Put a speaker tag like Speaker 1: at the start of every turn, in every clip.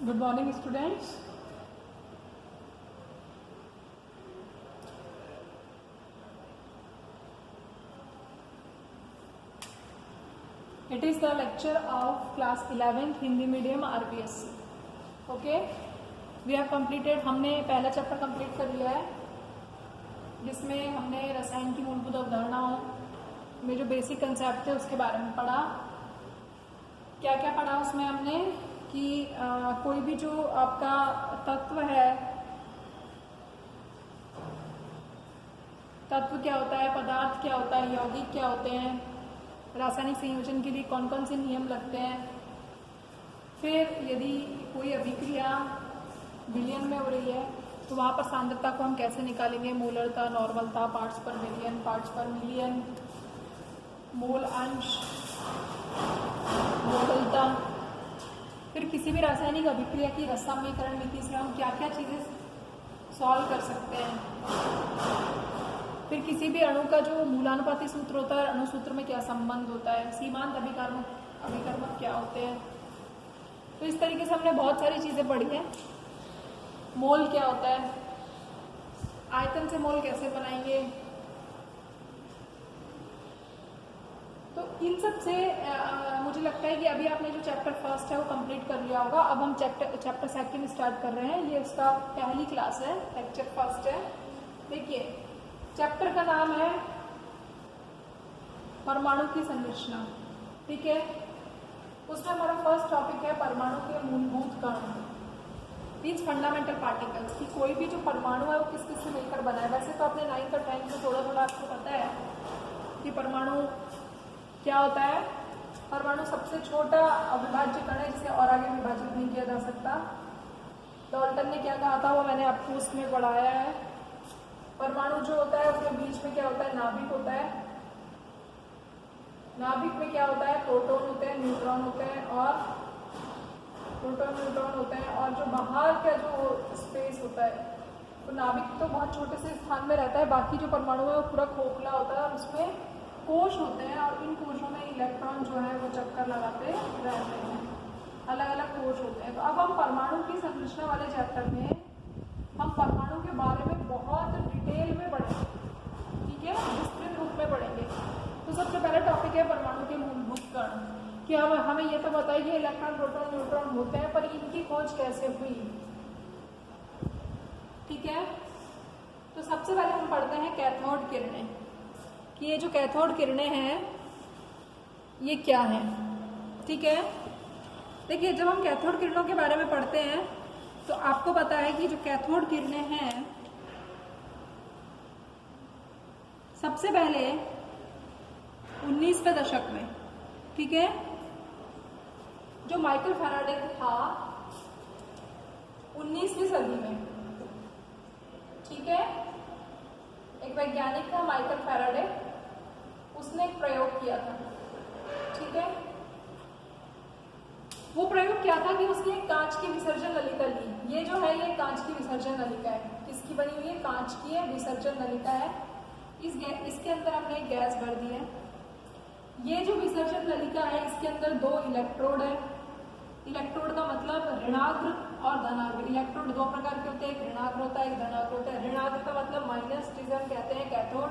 Speaker 1: Good morning, students. It is the lecture of class 11th Hindi medium RBSC. Okay, we have completed. हमने पहला chapter complete कर लिया है, जिसमें हमने रसायन की मूलभूत अवधारणाओं में जो बेसिक कंसेप्ट थे उसके बारे में पढ़ा। क्या क्या पढ़ा उसमें हमने कि कोई भी जो आपका तत्व है, तत्व क्या होता है, पदार्थ क्या होता है, यौगिक क्या होते हैं, रासायनिक संयोजन के लिए कौन कौन से नियम लगते हैं। फिर यदि कोई अभिक्रिया विलयन में हो रही है तो वहाँ पर सांद्रता को हम कैसे निकालेंगे, मोलरता, नॉर्मलता, पार्ट्स पर मिलियन, पार्ट्स पर मिलियन, मोल अंश, मोलता। फिर किसी भी रासायनिक अभिक्रिया की रसायनीकरण नीति से हम क्या क्या चीज़ें सॉल्व कर सकते हैं। फिर किसी भी अणु का जो मूलानुपाती सूत्र होता है, अणु सूत्र में क्या संबंध होता है, सीमांत अभिकर्मक क्या होते हैं। तो इस तरीके से हमने बहुत सारी चीज़ें पढ़ी हैं। मोल क्या होता है, आयतन से मोल कैसे बनाएंगे, तो इन सब से मुझे लगता है कि अभी आपने जो चैप्टर फर्स्ट है वो कंप्लीट कर लिया होगा। अब हम चैप्टर सेकंड स्टार्ट कर रहे हैं। ये उसका पहली क्लास है, लेक्चर फर्स्ट है। देखिए, चैप्टर का नाम है परमाणु की संरचना। ठीक है, उसमें हमारा फर्स्ट टॉपिक है परमाणु के मूलभूत कण, मीन्स फंडामेंटल पार्टिकल्स, कि कोई भी जो परमाणु है वो किस किस से मिलकर बना है। वैसे तो अपने 9th और 10th में थोड़ा थोड़ा आपको पता है कि परमाणु क्या होता है। परमाणु सबसे छोटा अविभाज्य कण है जिसे और आगे विभाजित नहीं किया जा सकता। डाल्टन ने क्या कहा था वो मैंने आपको उसमें पढ़ाया है। परमाणु जो होता है उसके बीच में क्या होता है, नाभिक होता है। नाभिक में क्या होता है, प्रोटॉन होते हैं, न्यूट्रॉन होते हैं, और प्रोटॉन न्यूट्रॉन होते हैं। और जो बाहर का जो स्पेस होता है, तो नाभिक तो बहुत छोटे से स्थान में रहता है, बाकी जो परमाणु है वो पूरा खोखला होता है और उसमें कोश होते हैं, और इन कोशों में इलेक्ट्रॉन जो है वो चक्कर लगाते रहते हैं, अलग अलग कोश होते हैं। तो अब हम परमाणु की संरचना वाले चैप्टर में हम परमाणु के बारे में बहुत डिटेल में पढ़ेंगे। ठीक है, विस्तृत रूप में पढ़ेंगे। तो सबसे पहला टॉपिक है परमाणु के मूलभूत कण, कि हमें ये तो बताइए इलेक्ट्रॉन, प्रोटॉन, न्यूट्रॉन होते हैं, पर इनकी खोज कैसे हुई। ठीक है, तो सबसे पहले हम पढ़ते हैं कैथोड किरणें, कि ये जो कैथोड किरणें हैं ये क्या है। ठीक है, देखिए, जब हम कैथोड किरणों के बारे में पढ़ते हैं तो आपको पता है कि जो कैथोड किरणें हैं, सबसे पहले 19वें दशक में, ठीक है, जो माइकल फैराडे था 19वीं सदी में, ठीक है, एक वैज्ञानिक था माइकल फैराडे, उसने एक प्रयोग किया था। ठीक है, वो प्रयोग क्या था कि उसने एक कांच की विसर्जन नलिका ली। ये जो है ये कांच की विसर्जन नलिका है। किसकी बनी हुई है, कांच की है, विसर्जन नलिका है। इसके अंदर हमने एक गैस भर दी है। ये जो विसर्जन नलिका है इसके अंदर 2 इलेक्ट्रोड है। इलेक्ट्रोड का मतलब ऋणाग्र और धनाग्र। इलेक्ट्रोड 2 प्रकार के होते हैं, एक ऋणाग्र होता है, एक धनाग्र होता है। ऋणाग्र का मतलब माइनस, जिसे हम कहते हैं कैथोड।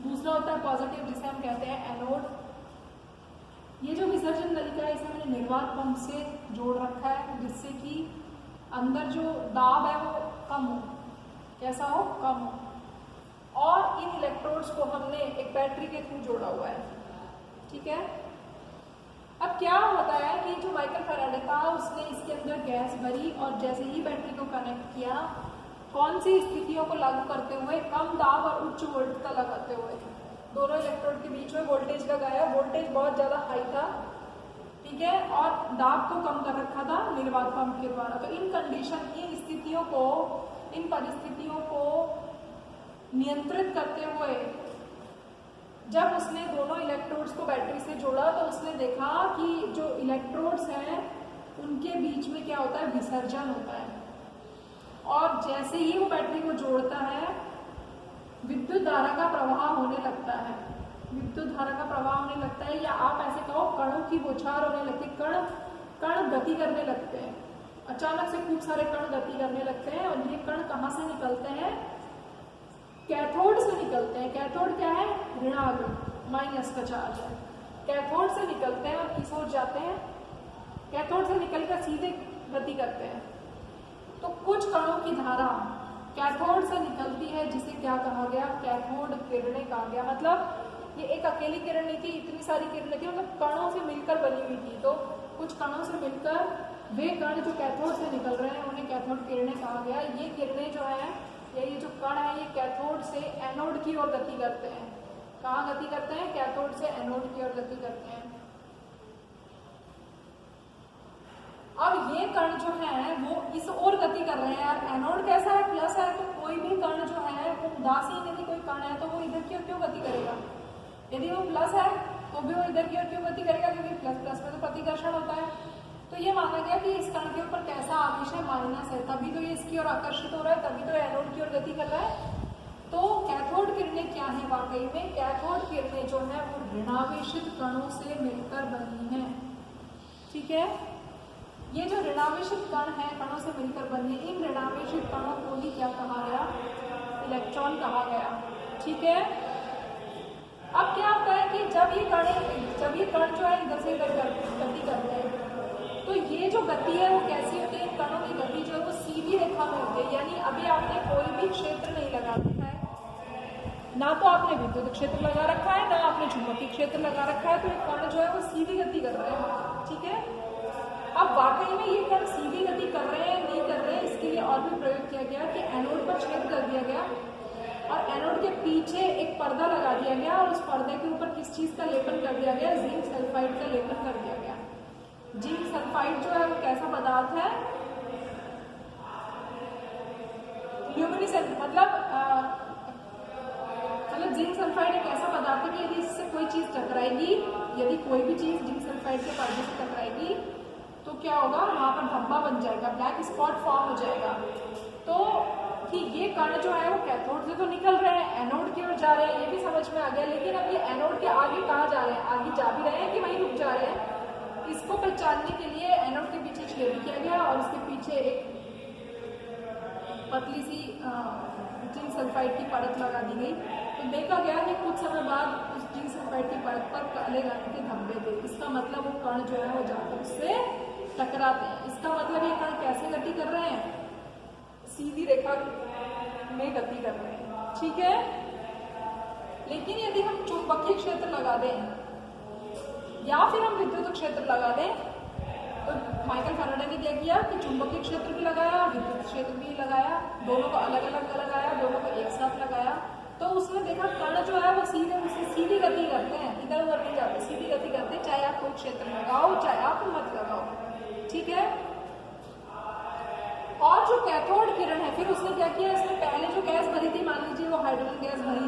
Speaker 1: दूसरा होता है पॉजिटिव, जिसे हम कहते हैं एनोड। ये जो विसर्जन नलिका है इसे मैंने निर्वात पंप से जोड़ रखा है, जिससे कि अंदर जो दाब है वो कम हो। कैसा हो, कम हो। और इन इलेक्ट्रोड्स को हमने एक बैटरी के थ्रू जोड़ा हुआ है। ठीक है, अब क्या होता है कि जो माइकल फैराडे था उसने इसके अंदर गैस भरी, और जैसे ही बैटरी को कनेक्ट किया, कौन सी स्थितियों को लागू करते हुए, कम दाब और उच्च वोल्टता लगाते हुए, दोनों इलेक्ट्रोड के बीच में वोल्टेज लगाया। वोल्टेज बहुत ज़्यादा हाई था, ठीक है, और दाब को कम कर रखा था निर्वात पंप के द्वारा। तो इन कंडीशन, इन स्थितियों को, इन परिस्थितियों को नियंत्रित करते हुए जब उसने दोनों इलेक्ट्रोड्स को बैटरी से जोड़ा तो उसने देखा कि जो इलेक्ट्रोड्स हैं उनके बीच में क्या होता है, विसर्जन होता है। और जैसे ही वो बैटरी को जोड़ता है विद्युत धारा का प्रवाह होने लगता है। विद्युत धारा का प्रवाह होने लगता है, या आप ऐसे कहो कणों की बौछार होने लगती है। कण गति करने लगते हैं। अचानक से खूब सारे कण गति करने लगते हैं और ये कण कहाँ से निकलते हैं? कैथोड से निकलते हैं। कैथोड क्या है? ऋणाग्र, माइनस का चार्ज है। कैथोड से निकलते हैं और किस ओर जाते हैं? कैथोड से निकलकर सीधे गति करते हैं। तो कुछ कणों की धारा कैथोड से निकलती है, जिसे क्या कहा गया? कैथोड किरणें कहा गया। मतलब ये एक अकेली किरण नहीं थी, इतनी सारी किरणें थी, मतलब कणों से मिलकर बनी हुई थी। तो कुछ कणों से मिलकर वे कण जो कैथोड से निकल रहे हैं उन्हें कैथोड किरणें कहा गया। ये किरणें जो है या ये जो कण है ये कैथोड से एनोड की ओर गति करते हैं। कहाँ गति करते हैं? कैथोड से एनोड की ओर गति करते हैं। अब ये कण जो है वो इस ओर गति कर रहे हैं यार। एनोड कैसा है? प्लस है। तो कोई भी कण जो है वो उदासीन यदि कोई कण है तो वो इधर की ओर क्यों गति करेगा? यदि वो प्लस है तो भी वो इधर की ओर क्यों गति करेगा? क्योंकि प्लस प्लस में तो प्रतिकर्षण होता है। तो ये माना गया कि इस कण के ऊपर कैसा आवेश है? माइनस है, तभी तो ये इसकी ओर आकर्षित हो रहा है, तभी तो एनोड की ओर गति कर रहा है। तो कैथोड किरणें क्या है? वाकई में कैथोड किरणें जो है वो ऋणावेशित कणों से मिलकर बनी है। ठीक है, ये जो ऋणावेशित कण है कणों से मिलकर बने, इन ऋणावेशित कणों को ही क्या कहा गया? इलेक्ट्रॉन कहा गया। ठीक है, अब क्या होता है कि जब ये कण जो है इधर से इधर गति करते हैं तो ये जो गति है वो कैसी होती है? इन कणों की गति जो है वो सीधी रेखा में होती है। यानी अभी आपने कोई भी क्षेत्र नहीं लगा रखा है, ना तो आपने विद्युत क्षेत्र लगा रखा है, ना आपने चुंबकीय क्षेत्र लगा रखा है, तो ये कण जो है वो सीधी गति कर रहे हैं। ठीक है, अब वाकई में ये कण सीधी गति कर रहे हैं नहीं कर रहे हैं, इसके लिए और भी प्रयोग किया गया कि एनोड पर छेद कर दिया गया और एनोड के पीछे एक पर्दा लगा दिया गया और उस पर्दे के ऊपर किस चीज का लेपन कर दिया गया? जिंक सल्फाइड का लेपन कर दिया गया। जिंक सल्फाइड जो है वो कैसा पदार्थ है? ल्यूमिनेसेंट, मतलब जिंक सल्फाइड एक ऐसा पदार्थ है कि यदि इससे कोई चीज टकराएगी, यदि कोई भी चीज जिंक सल्फाइड के पर्दे से टकराएगी तो क्या होगा? वहां पर धब्बा बन जाएगा, ब्लैक स्पॉट फॉर्म हो जाएगा। तो ठीक, ये कण जो है वो कैथोड से तो निकल रहे हैं, एनोड की ओर जा रहे हैं, ये भी समझ में आ गया। लेकिन अब ये एनोड के आगे कहाँ जा रहे हैं? आगे जा भी रहे हैं कि वहीं रुक जा रहे हैं? इसको पहचानने के लिए एनोड के पीछे छेद किया गया और उसके पीछे एक पतली सी जिंक सल्फाइड की परत लगा दी गई। तो देखा गया कि कुछ समय बाद उस जिंक सल्फाइड की परत पर काले रंग के धब्बे थे। इसका मतलब वो कण जो है वो जाकर उससे टकराते हैं। इसका मतलब ये कण कैसे गति कर रहे हैं? सीधी रेखा में गति कर रहे हैं। ठीक है, लेकिन यदि हम चुंबकीय क्षेत्र लगा दें या फिर हम विद्युत क्षेत्र लगा दें, तो माइकल फैराडे ने क्या किया कि चुंबकीय क्षेत्र भी लगाया और विद्युत क्षेत्र भी लगाया, दोनों को अलग अलग लगाया, दोनों को एक साथ लगाया। तो उसने देखा कण जो है वो सीधी गति करते हैं, इधर उधर नहीं जाते, सीधी गति करते हैं, चाहे आप कोई क्षेत्र लगाओ चाहे आप मत लगाओ। ठीक है, और जो कैथोड किरण है, फिर उसने क्या किया? इसने पहले जो गैस भरी थी, मान लीजिए वो हाइड्रोजन गैस भरी,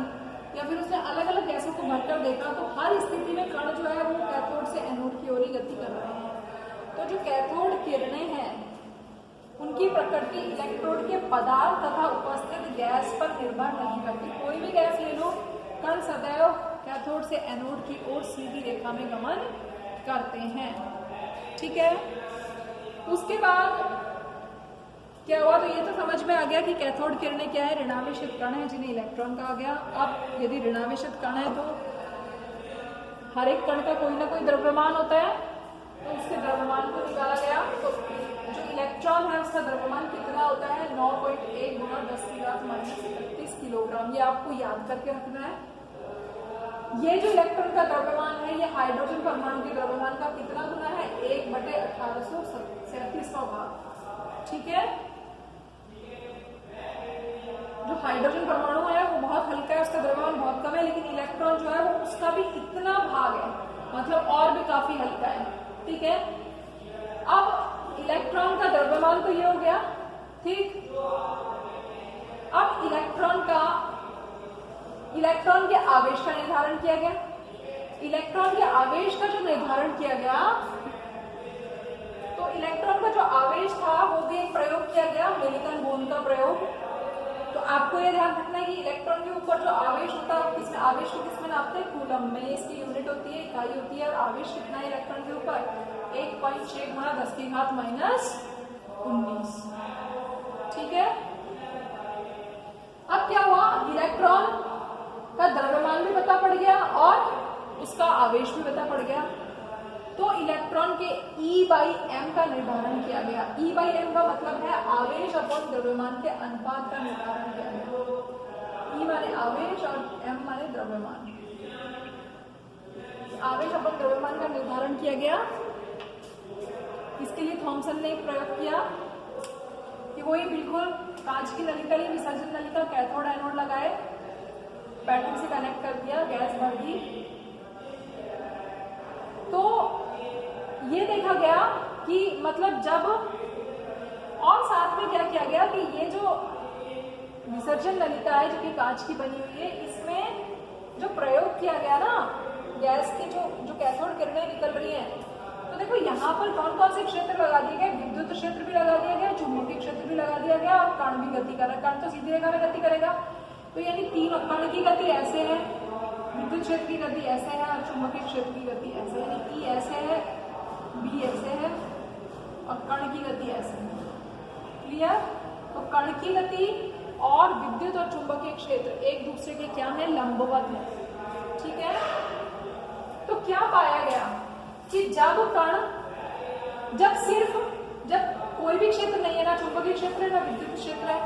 Speaker 1: या फिर उसने अलग अलग गैसों को भरकर देखा, तो हर स्थिति में कण जो है वो कैथोड से एनोड की ओर ही गति कर रहे हैं। तो जो कैथोड किरणें हैं उनकी प्रकृति इलेक्ट्रोड के पदार्थ तथा उपस्थित गैस पर निर्भर नहीं करती। कोई भी गैस ले लो, कण सदैव कैथोड से एनोड की ओर सीधी रेखा में गमन करते हैं। ठीक है, उसके बाद क्या हुआ? तो ये तो समझ में आ गया कि कैथोड किरणें क्या है? ऋणावेशित कण है जिन्हें इलेक्ट्रॉन कहा गया। अब यदि ऋणावेशित कण है तो हर एक कण का कोई ना कोई द्रव्यमान होता है, तो उसके द्रव्यमान को निकाला गया। तो जो इलेक्ट्रॉन है उसका द्रव्यमान कितना होता है? 9.1 गुणा 10⁻³ किलोग्राम। ये आपको याद करके रखना है। ये जो इलेक्ट्रॉन का द्रव्यमान है ये हाइड्रोजन परमाणु के द्रव्यमान का कितना गुना है? 1/1837वां भाग। ठीक है, जो हाइड्रोजन परमाणु है वो बहुत हल्का है, उसका द्रव्यमान बहुत कम है, लेकिन इलेक्ट्रॉन जो है वो उसका भी इतना भाग है, मतलब और भी काफी हल्का है। ठीक है, अब इलेक्ट्रॉन का द्रव्यमान तो ये हो गया। ठीक, अब इलेक्ट्रॉन के आवेश का निर्धारण किया गया। इलेक्ट्रॉन के आवेश का जो निर्धारण किया गया, तो इलेक्ट्रॉन का जो आवेश था वो भी एक प्रयोग किया गया, मिल्टन बोर्न का प्रयोग। तो आपको ये ध्यान रखना है कि इलेक्ट्रॉन के ऊपर जो आवेश होता है किसमें, आवेश को किसमें नापते हैं? कूलम में। इसकी यूनिट होती है, इकाई होती है। और आवेश कितना है इलेक्ट्रॉन के ऊपर? 1.6 गुणा 10⁻⁻⁴ 19। ठीक है, अब क्या हुआ, इलेक्ट्रॉन का द्रव्यमान भी पता पड़ गया और उसका आवेश भी पता पड़ गया। तो इलेक्ट्रॉन के E/m का निर्धारण किया गया। E/m का मतलब है आवेश अपॉन द्रव्यमान के अनुपात का निर्धारण किया गया। E माने आवेश और m माने द्रव्यमान। आवेश अपॉन द्रव्यमान का निर्धारण किया गया। इसके लिए थॉमसन ने एक प्रयोग किया कि वही बिल्कुल कांच की नलिका ली, विसर्जन नलिका, कैथोड एनोड लगाए, बैटरी से कनेक्ट कर दिया, गैस भर दी। तो ये देखा गया कि मतलब जब, और साथ में क्या किया गया कि ये जो विसर्जन नलिका है जो कि कांच की बनी हुई है, इसमें जो प्रयोग किया गया ना गैस की जो कैथोड किरणें निकल रही हैं, तो देखो यहाँ पर कौन कौन से क्षेत्र लगा दिए गए, विद्युत क्षेत्र भी लगा दिया गया, चुंबकीय क्षेत्र भी लगा दिया गया और कण भी गति कर रहा है। कण तो सीधी रेखा में गति करेगा, तो यानी तीन, कण की गति ऐसे है, विद्युत क्षेत्र की गति ऐसे है और चुंबकीय क्षेत्र की गति ऐसे है, यानी E ऐसे है, B ऐसे है और कण की गति ऐसे है। क्लियर? तो कण की गति और विद्युत और चुंबकीय क्षेत्र एक दूसरे के क्या है, लंबवत है। ठीक है, तो क्या पाया गया कि जब कोई भी क्षेत्र नहीं है, ना चुंबकीय क्षेत्र है ना विद्युत क्षेत्र है,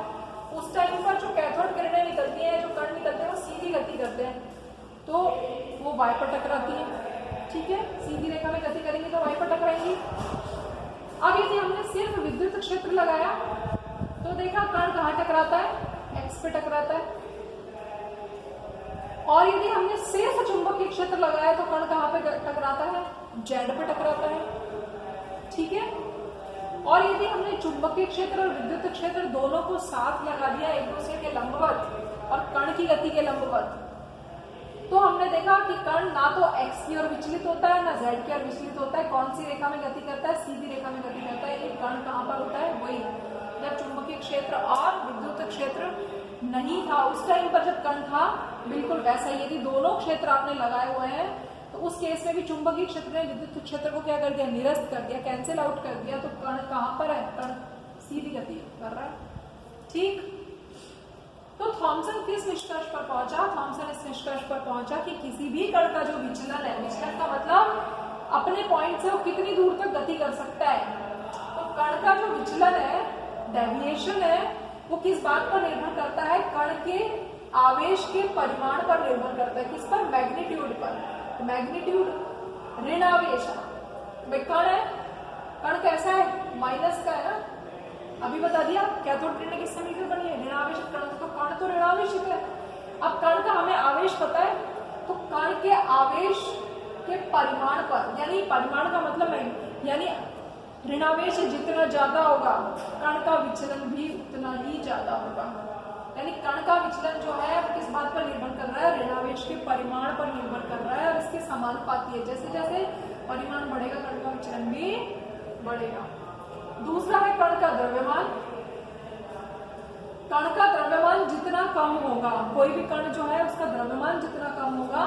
Speaker 1: उस टाइम पर जो कैथोड किरणें निकलती हैं, जो कण निकलते हैं, वो सीधी गति करते हैं, तो वो वाय पर टकराती है। ठीक है, सीधी रेखा में गति करेंगे तो वाय पर टकराएंगी। अब यदि हमने सिर्फ विद्युत क्षेत्र लगाया तो देखा कण कहाँ टकराता है, एक्स पे टकराता है, और यदि हमने सिर्फ चुंबकीय क्षेत्र लगाया तो कण कहाँ पे टकराता है, जेड पे टकराता है। ठीक है, और यदि हमने चुंबकीय क्षेत्र और विद्युत क्षेत्र दोनों को साथ लगा दिया एक दूसरे के लंबवत और कण की गति के लंबवत, तो हमने देखा कि कण ना तो एक्स की ओर विचलित होता है ना जेड की ओर विचलित होता है। कौन सी रेखा में गति करता है, सीधी रेखा में गति करता है। ये कण कहाँ पर होता है, वही जब चुंबकीय क्षेत्र और विद्युत क्षेत्र नहीं था, उस टाइम पर जब कण था, बिल्कुल वैसा ही यदि दोनों क्षेत्र आपने लगाए हुए हैं तो उस केस में भी चुंबकीय क्षेत्र ने विद्युत क्षेत्र को क्या कर दिया, निरस्त कर दिया, कैंसिल आउट कर दिया। तो कण कहाँ पर है, कण सीधी गति कर रहा है। ठीक, तो थॉमसन किस निष्कर्ष पर पहुंचा, थॉमसन इस निष्कर्ष पर पहुंचा कि किसी भी कण का जो विचलन है, विचलन का मतलब अपने पॉइंट से वो कितनी दूर तक गति कर सकता है, तो कण का जो विचलन है, डेविएशन है, वो किस बात पर निर्भर करता है, कण के आवेश के परिमाण पर निर्भर करता है। किस पर, मैग्नीट्यूड पर। मैग्नीट्यूड ऋण आवेश, कण है, कण कैसा है, माइनस का है ना, अभी बता दिया कैथोड किरणें किससे मिलकर बनी है, ऋण आवेश कण, तो कण तो ऋण आवेशित है। अब कण का हमें आवेश पता है, तो कण के आवेश के परिमाण पर, यानी परिमाण का मतलब है यानी ऋणावेश जितना ज्यादा होगा कण का विचलन भी उतना ही ज्यादा होगा। यानी कण का विचलन जो है वो किस बात पर निर्भर कर रहा है, ऋणावेश के परिमाण पर निर्भर कर रहा है और इसके समानुपाती है। जैसे जैसे परिमाण बढ़ेगा कण का विचलन भी बढ़ेगा। दूसरा है कण का द्रव्यमान। कण का द्रव्यमान जितना कम होगा, कोई भी कण जो है उसका द्रव्यमान जितना कम होगा,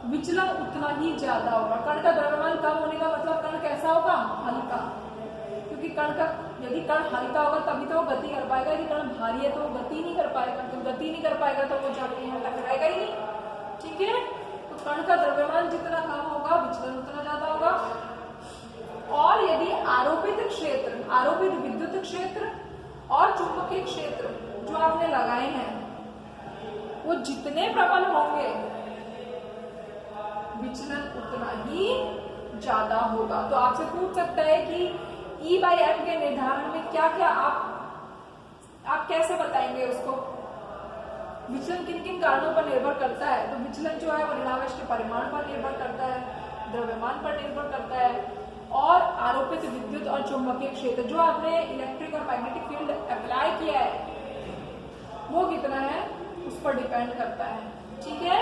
Speaker 1: विचलन उतना ही ज्यादा होगा। कण का द्रव्यमान कम होने का मतलब कण कैसा होगा, हल्का, क्योंकि कण का यदि कण हल्का होगा तभी तो वो गति कर पाएगा। यदि कण भारी है तो वो गति नहीं कर पाएगा, तो गति नहीं कर पाएगा तो वो जाके यहाँ टकराएगा ही नहीं। ठीक है, तो कण का द्रव्यमान जितना कम होगा, विचलन उतना ज्यादा होगा। और यदि आरोपित क्षेत्र, आरोपित विद्युत क्षेत्र और चुंबकीय क्षेत्र जो आपने लगाए हैं वो जितने प्रबल होंगे, विचलन उतना ही ज्यादा होगा। तो आपसे पूछ सकता है कि E/m के निर्धारण में क्या क्या आप कैसे बताएंगे उसको, विचलन किन किन कारणों पर निर्भर करता है। तो विचलन जो है वो ऋणावेश के परिमाण पर निर्भर करता है, द्रव्यमान पर निर्भर करता है, और आरोपित विद्युत और चुंबकीय क्षेत्र जो आपने इलेक्ट्रिक और मैग्नेटिक फील्ड अप्लाई किया है वो कितना है उस पर डिपेंड करता है। ठीक है,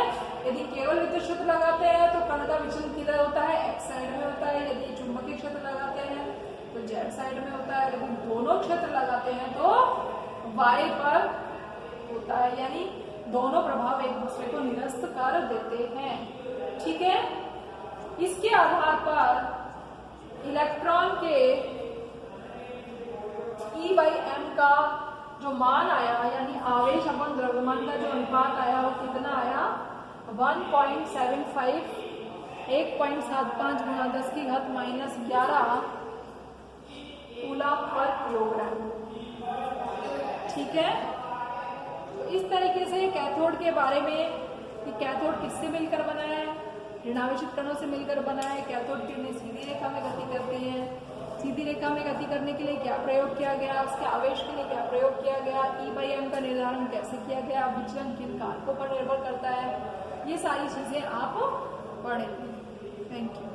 Speaker 1: यदि केवल विद्युत क्षेत्र लगाते हैं तो कण का विचलन किधर होता है, एक्स साइड में होता है। यदि चुंबकीय क्षेत्र लगाते हैं तो जेड साइड में होता है। यदि दोनों क्षेत्र लगाते हैं तो वाई पर होता है, यानी दोनों प्रभाव एक दूसरे को निरस्त कर देते हैं। ठीक है, इसके आधार पर इलेक्ट्रॉन के
Speaker 2: का जो मान आया, यानी आवेश अपन द्रव्यमान का जो अनुपात आया वो कितना आया 1.75, 1.75 गुणा 10 की घात -11 कूलम पर किलोग्राम। ठीक है, तो इस तरीके से कैथोड के बारे में कि कैथोड किससे मिलकर बना है, ऋणावेशित कणों से मिलकर बना है। कैथोड किरणें सीधी रेखा में गति करती हैं, सीधी रेखा में गति करने के लिए क्या प्रयोग किया गया, उसके आवेश के लिए क्या प्रयोग किया गया, E/m का निर्धारण कैसे किया गया, विचलन किन कारकों पर निर्भर करता है, ये सारी चीजें आप पढ़ेंगे। Thank you.